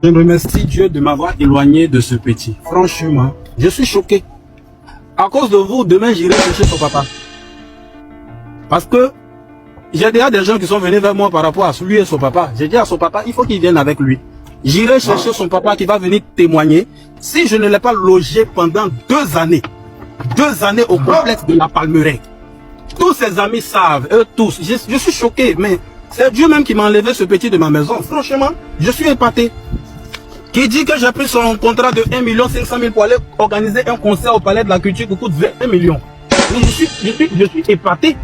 Je remercie Dieu de m'avoir éloigné de ce petit. Franchement, je suis choqué. À cause de vous, demain j'irai chercher son papa. Parce que j'ai déjà des gens qui sont venus vers moi par rapport à lui et son papa. J'ai dit à son papa, il faut qu'il vienne avec lui. J'irai chercher son papa qui va venir témoigner. Si je ne l'ai pas logé pendant 2 années au complexe de la Palmeraie. Tous ses amis savent, eux tous. Je suis choqué, mais c'est Dieu même qui m'a enlevé ce petit de ma maison. Franchement, je suis épaté. Qui dit que j'ai pris son contrat de 1 500 000 pour aller organiser un concert au Palais de la Culture qui coûte 20 millions. Mais je suis épaté.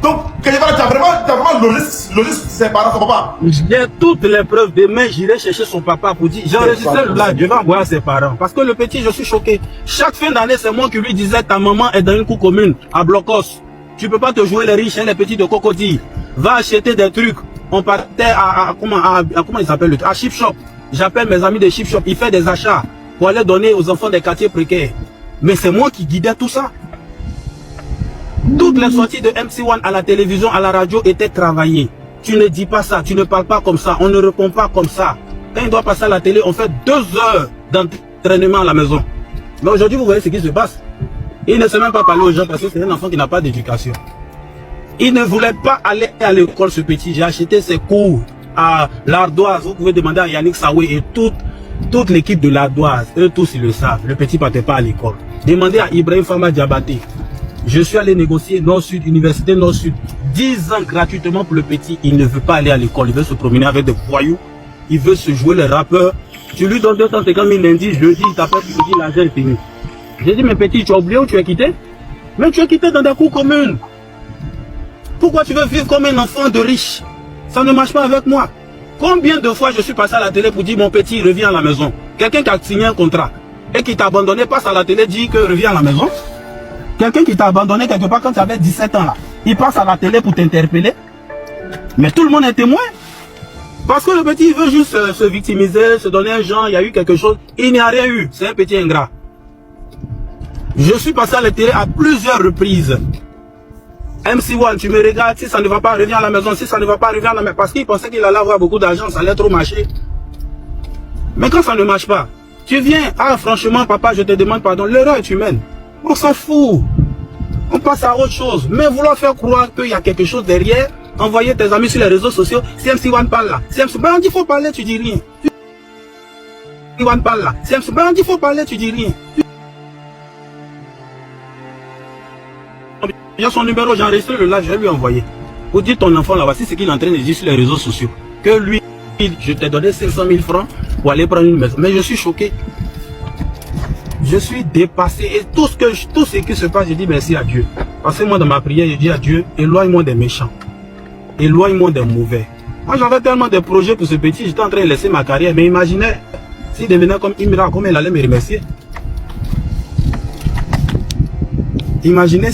Donc, tu as vraiment logé ses parents, son papa. J'ai toutes les preuves. Demain, j'irai chercher son papa pour dire, j'ai enregistré le live, je vais envoyer à ses parents. Parce que le petit, je suis choqué. Chaque fin d'année, c'est moi qui lui disais, ta maman est dans une cour commune, à Blocos. Tu peux pas te jouer les riches et les petits de Cocody. Va acheter des trucs. On partait comment il s'appelle, à Chip Shop. J'appelle mes amis de Chip Shop, ils font des achats pour aller donner aux enfants des quartiers précaires. Mais c'est moi qui guidais tout ça. Toutes les sorties de MC1 à la télévision, à la radio étaient travaillées. Tu ne dis pas ça, tu ne parles pas comme ça, on ne répond pas comme ça. Quand il doit passer à la télé, on fait 2 heures d'entraînement à la maison. Mais aujourd'hui, vous voyez ce qui se passe. Il ne sait même pas parler aux gens parce que c'est un enfant qui n'a pas d'éducation. Il ne voulait pas aller à l'école, ce petit. J'ai acheté ses cours à l'Ardoise. Vous pouvez demander à Yannick Sawé et toute l'équipe de l'Ardoise. Eux tous, ils le savent. Le petit ne partait pas à l'école. Demandez à Ibrahim Fama Diabaté. Je suis allé négocier Nord-Sud, Université Nord-Sud. 10 ans gratuitement pour le petit. Il ne veut pas aller à l'école. Il veut se promener avec des voyous. Il veut se jouer les rappeurs. Tu lui donnes 250 000 lundi, jeudi, il t'appelle, tu lui dis l'argent est fini. J'ai dit, mais petit, tu as oublié où tu es quitté? Mais tu es quitté dans des cours communes. Pourquoi tu veux vivre comme un enfant de riche? Ça ne marche pas avec moi. Combien de fois je suis passé à la télé pour dire, mon petit, reviens à la maison. Quelqu'un qui a signé un contrat et qui t'a abandonné passe à la télé, dit que reviens à la maison. Quelqu'un qui t'a abandonné quelque part quand tu avais 17 ans là, il passe à la télé pour t'interpeller. Mais tout le monde est témoin. Parce que le petit il veut juste se victimiser, se donner un genre, il y a eu quelque chose. Il n'y a rien eu. C'est un petit ingrat. Je suis passé à la télé à plusieurs reprises. MC1, tu me regardes, si ça ne va pas, reviens à la maison. Si ça ne va pas, reviens à la maison. Parce qu'il pensait qu'il allait avoir beaucoup d'argent, ça allait trop marcher. Mais quand ça ne marche pas, tu viens, ah franchement papa, je te demande pardon, l'erreur est humaine. On s'en fout. On passe à autre chose. Mais vouloir faire croire qu'il y a quelque chose derrière, envoyer tes amis sur les réseaux sociaux, si MC1 parle là, si MC1 on dit faut parler, tu dis rien. Si MC1 parle là, si MC1 on dit faut parler, tu dis rien. Il y a son numéro, j'ai enregistré le live, je vais lui envoyer. Pour dire ton enfant là, voici ce qu'il est en train de dire sur les réseaux sociaux. Que lui, je t'ai donné 500 000 francs pour aller prendre une maison. Mais je suis choqué. Je suis dépassé. Et tout ce qui se passe, je dis merci à Dieu. Parce que moi, dans ma prière, je dis à Dieu, éloigne-moi des méchants. Éloigne-moi des mauvais. Moi, j'avais tellement de projets pour ce petit, j'étais en train de laisser ma carrière. Mais imaginez, s'il devenait comme Imra, comment il allait me remercier. Imaginez.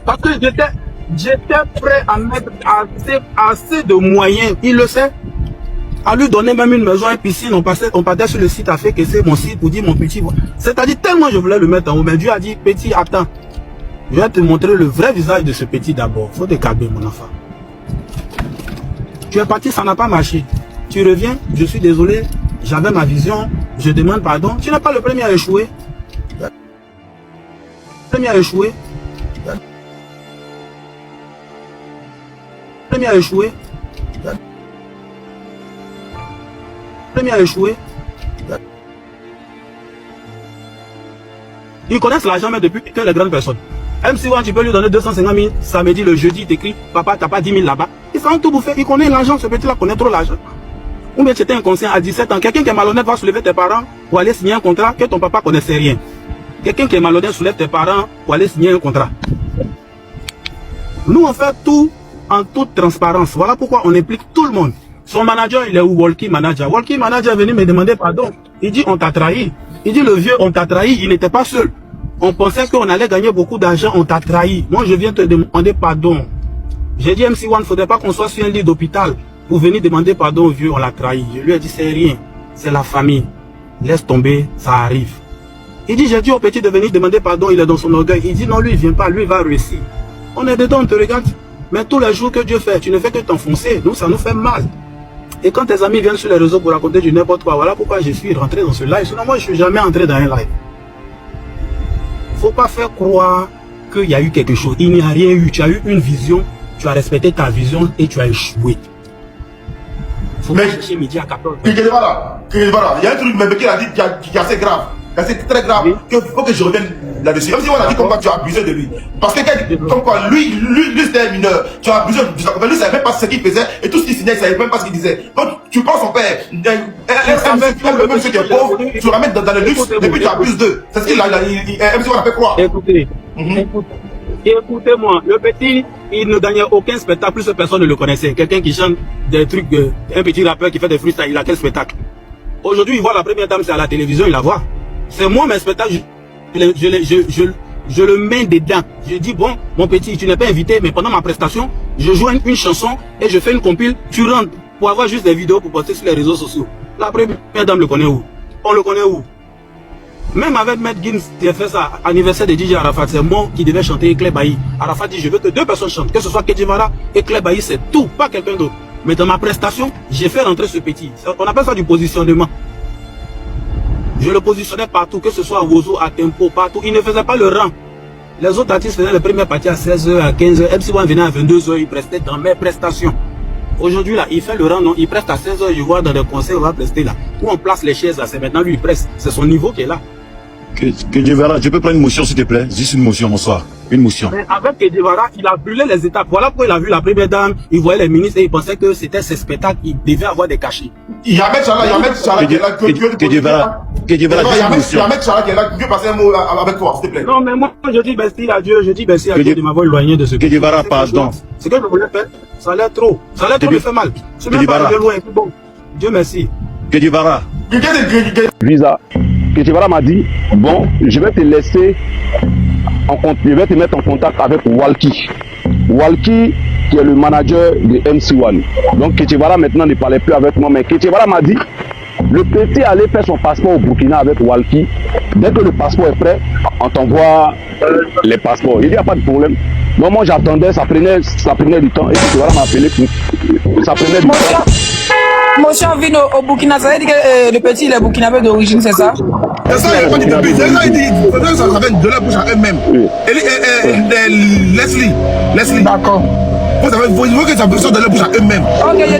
Parce que j'étais prêt à mettre assez de moyens, il le sait, à lui donner même une maison, une piscine. On partait sur le site à faire que c'est mon site pour dire mon petit. C'est-à-dire tellement je voulais le mettre en haut, mais Dieu a dit, petit, attends, je vais te montrer le vrai visage de ce petit d'abord. Faut te calmer mon enfant. Tu es parti, ça n'a pas marché. Tu reviens, je suis désolé, j'avais ma vision, je demande pardon. Tu n'es pas le premier à échouer. Premier à échouer. Premier à échouer. Premier à échouer. Ils connaissent l'argent mais depuis que les grandes personnes. MC1, tu peux lui donner 250 000 samedi, le jeudi, il t'écrit, papa, t'as pas 10 000 là-bas. Ils sont tout bouffés, il connaît l'argent, ce petit-là connaît trop l'argent. Ou bien tu étais inconscient à 17 ans, quelqu'un qui est malhonnête va soulever tes parents pour aller signer un contrat que ton papa connaissait rien. Quelqu'un qui est malhonnête soulève tes parents pour aller signer un contrat. Nous, on fait tout en toute transparence. Voilà pourquoi on implique tout le monde. Son manager, il est où? Walkie Manager. Walkie Manager est venu me demander pardon. Il dit, on t'a trahi. Il dit, le vieux, on t'a trahi. Il n'était pas seul. On pensait qu'on allait gagner beaucoup d'argent. On t'a trahi. Moi, je viens te demander pardon. J'ai dit, MC1, il ne faudrait pas qu'on soit sur un lit d'hôpital pour venir demander pardon au vieux. On l'a trahi. Je lui ai dit, c'est rien. C'est la famille. Laisse tomber, ça arrive. Il dit, j'ai dit au petit de venir demander pardon, il est dans son orgueil. Il dit, non, lui, il ne vient pas, lui, il va réussir. On est dedans, on te regarde. Mais tous les jours que Dieu fait, tu ne fais que t'enfoncer. Nous, ça nous fait mal. Et quand tes amis viennent sur les réseaux pour raconter du n'importe quoi, voilà pourquoi je suis rentré dans ce live. Sinon, moi, je suis jamais entré dans un live. Faut pas faire croire qu'il y a eu quelque chose. Il n'y a rien eu. Tu as eu une vision, tu as respecté ta vision et tu as échoué. Faut pas chercher midi à 14. Il y a un truc même qui a dit qui est assez grave. C'est très grave. Il faut que je revienne là-dessus. Même si on a dit comme quoi tu as abusé de lui. Parce que comme quoi lui c'était un mineur. Tu as abusé de sa compagnie. Lui ne savait même pas ce qu'il faisait. Et tout ce qu'il signait, il ne savait même pas ce qu'il disait. Donc tu penses son père. Un monsieur qui est pauvre, tu le ramènes dans le luxe et puis tu abuses d'eux. C'est ce qu'il a. Même si on a fait croire. Écoutez. Écoutez-moi, le petit, il ne gagnait aucun spectacle, plus personne ne le connaissait. Quelqu'un qui chante des trucs, un petit rappeur qui fait des freestyles, il a quel spectacle? Aujourd'hui, il voit la première dame, c'est à la télévision, il la voit. C'est moi, mes spectacles, je le mets dedans. Je dis, bon, mon petit, tu n'es pas invité, mais pendant ma prestation, je joue une chanson et je fais une compile, tu rentres pour avoir juste des vidéos pour poster sur les réseaux sociaux. La première dame le connaît où? On le connaît où? Même avec Maître Gims qui a fait ça, anniversaire de DJ Arafat, c'est moi qui devais chanter Claire Bailly. Arafat dit, je veux que 2 personnes chantent, que ce soit Kedjivara et Claire Bailly, c'est tout, pas quelqu'un d'autre. Mais dans ma prestation, j'ai fait rentrer ce petit. On appelle ça du positionnement. Je le positionnais partout, que ce soit à Wozo, à Tempo, partout. Il ne faisait pas le rang. Les autres artistes faisaient les premières parties à 16h, à 15h. MC1 venait à 22h, il prestait dans mes prestations. Aujourd'hui, là, il fait le rang, non, il preste à 16h, je vois dans des concerts, on va prester là. Où on place les chaises là, c'est maintenant lui, il preste. C'est son niveau qui est là. Kedjivara, je peux prendre une motion s'il te plaît? Juste une motion, bonsoir. Une motion. Mais avec Kedjivara, il a brûlé les étapes. Voilà pourquoi il a vu la première dame, il voyait les ministres et il pensait que c'était ses spectacles, il devait avoir des cachets. Il y a Ahmed Chala qui est là. Kedjivara, il y a Ahmed Chala qui est là. Je veux passer un mot avec toi, s'il te plaît. Non, mais moi, je dis merci à Dieu, de m'avoir éloigné de ce que Kedjivara, pardon. Ce que je voulais faire, ça a l'air trop. Ça a l'air trop, me fait mal. Je ne suis même pas arrivé loin. Bon, Dieu merci. Kedjivara. Visa. Kedjivara m'a dit, bon, je vais te laisser, je vais te mettre en contact avec Walkie. Walkie, qui est le manager de MC1. Donc Kedjivara maintenant ne parlait plus avec moi, mais Kedjivara m'a dit, le petit allait faire son passeport au Burkina avec Walkie. Dès que le passeport est prêt, on t'envoie les passeports. Il n'y a pas de problème. Donc moi j'attendais, ça prenait du temps. Et Kedjivara m'a appelé pour... Ça prenait du temps. Motion vient au Burkina, ça veut dire que le petit il est burkinabé d'origine, c'est ça? C'est ça, il n'y a pas de début. C'est ça, il dit, ça vient de leur bouche à eux-mêmes. Leslie. D'accord. Il faut que ça sorte de leur bouche à eux-mêmes. Ok, je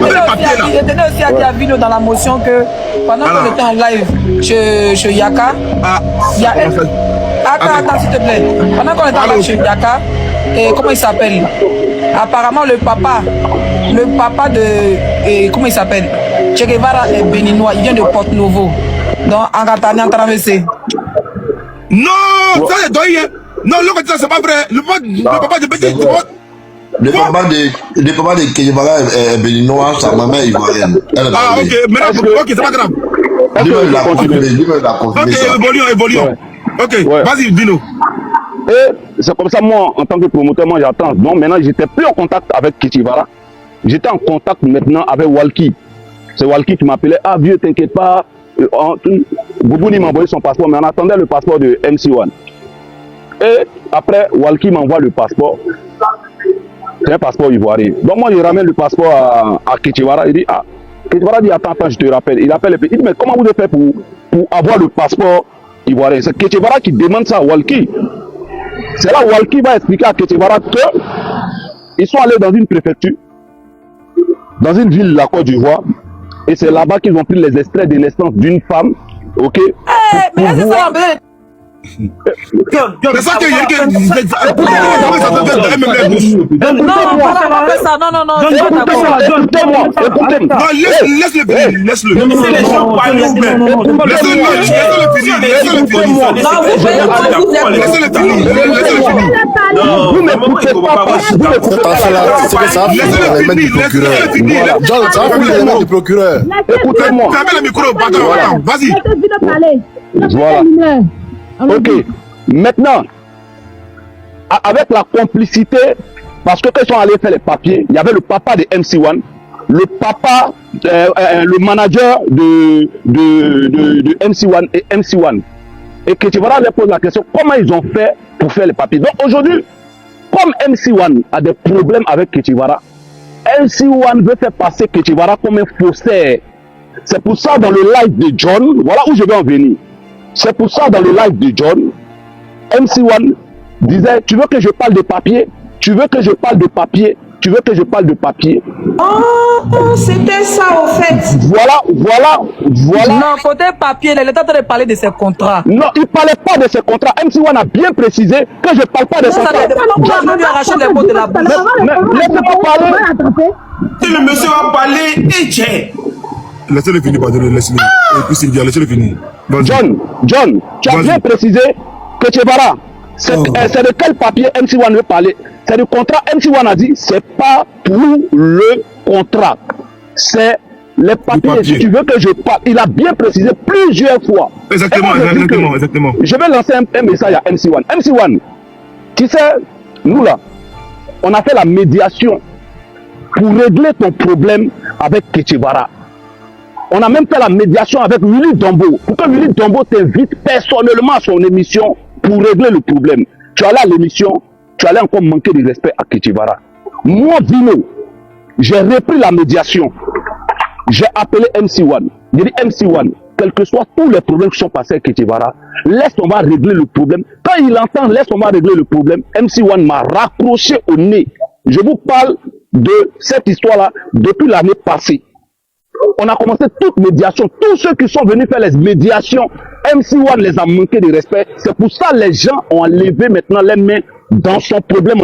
tenais aussi à dire à Vino dans la motion que pendant qu'on était en live chez Yaka, il y a Attends, s'il te plaît. Pendant qu'on était en live chez Yaka, comment il s'appelle? Apparemment, le papa de... comment il s'appelle? Che Guevara est béninois, il vient de Porto-Novo. Donc, en Catania, en traversée. Non, ça c'est toi, non, le c'est pas vrai. Le papa de Petit, le papa de Kedjivara est béninois, sa maman est ivoirienne. Ah, ok, maintenant, ok, c'est pas grave. Lui-même l'a confirmé. Ok, évoluons. Ok, vas-y, Vino. Et c'est comme ça, moi, en tant que promoteur, moi j'attends. Donc maintenant, j'étais plus en contact avec Kedjivara. J'étais en contact maintenant avec Walkie. C'est Walkie qui m'appelait. Ah, vieux, t'inquiète pas. Boubouni m'a envoyé son passeport, mais on attendait le passeport de MC1. Et après, Walkie m'envoie le passeport. C'est un passeport ivoirien. Donc moi, je ramène le passeport à Kedjivara. Il dit, ah, Kedjivara dit, attends, je te rappelle. Il appelle et il dit, mais comment vous devez faire pour avoir le passeport ivoirien? C'est Kedjivara qui demande ça à Walkie. C'est là où Walkie va expliquer à Kedjivara qu'ils sont allés dans une préfecture, dans une ville de la Côte d'Ivoire, et c'est là-bas qu'ils ont pris les extraits de naissance d'une femme, ok? Mais là, c'est ça, C'est ça que laisse-le. Écoutez-moi. Vas-y. Voilà. Ok. Maintenant, avec la complicité, parce que quand ils sont allés faire les papiers, il y avait le papa de MC1, le papa, le manager de MC1 et MC1. Et Kedjivara leur pose la question, comment ils ont fait pour faire les papiers? Donc aujourd'hui, comme MC1 a des problèmes avec Kedjivara, MC1 veut faire passer Ketchivara comme un faussaire. C'est pour ça dans le live de John, voilà où je vais en venir. C'est pour ça dans le live de John, MC1 disait, tu veux que je parle de papier? Tu veux que je parle de papier? Tu veux que je parle de papier? Oh, c'était ça au fait. Voilà. Non, côté papier, il est en train de parler de ses contrats. Non, il ne parlait pas de ses contrats. MC1 a bien précisé que je ne parle pas de ses contrats. Je vais lui arracher les mots de la bouche. Laissez-moi parler. Si le monsieur va parler, et tiens. Laissez-le finir, pardon, laissez-le. Et puis Sylvia, laissez-le finir. John, tu as bien précisé que Ketchivara, c'est de quel papier MC1 veut parler? C'est du contrat. MC1 a dit, c'est pas pour le contrat. C'est les papiers. Si tu veux que je parle, il a bien précisé plusieurs fois. Exactement. Je vais lancer un message à MC1. MC1, tu sais, nous là, on a fait la médiation pour régler ton problème avec Ketchivara. On a même fait la médiation avec Willy Dombo, pour que Willy Dombo t'invite personnellement à son émission pour régler le problème. Tu allais à l'émission, tu allais encore manquer de respect à Ketchivara. Moi, Vino, j'ai repris la médiation. J'ai appelé MC1. J'ai dit MC1, quels que soient tous les problèmes qui sont passés avec Ketchivara, laisse on va régler le problème. Quand il entend laisse on va régler le problème, MC1 m'a raccroché au nez. Je vous parle de cette histoire-là depuis l'année passée. On a commencé toute médiation. Tous ceux qui sont venus faire les médiations, MC1 les a manqué de respect. C'est pour ça que les gens ont enlevé maintenant les mains dans son problème.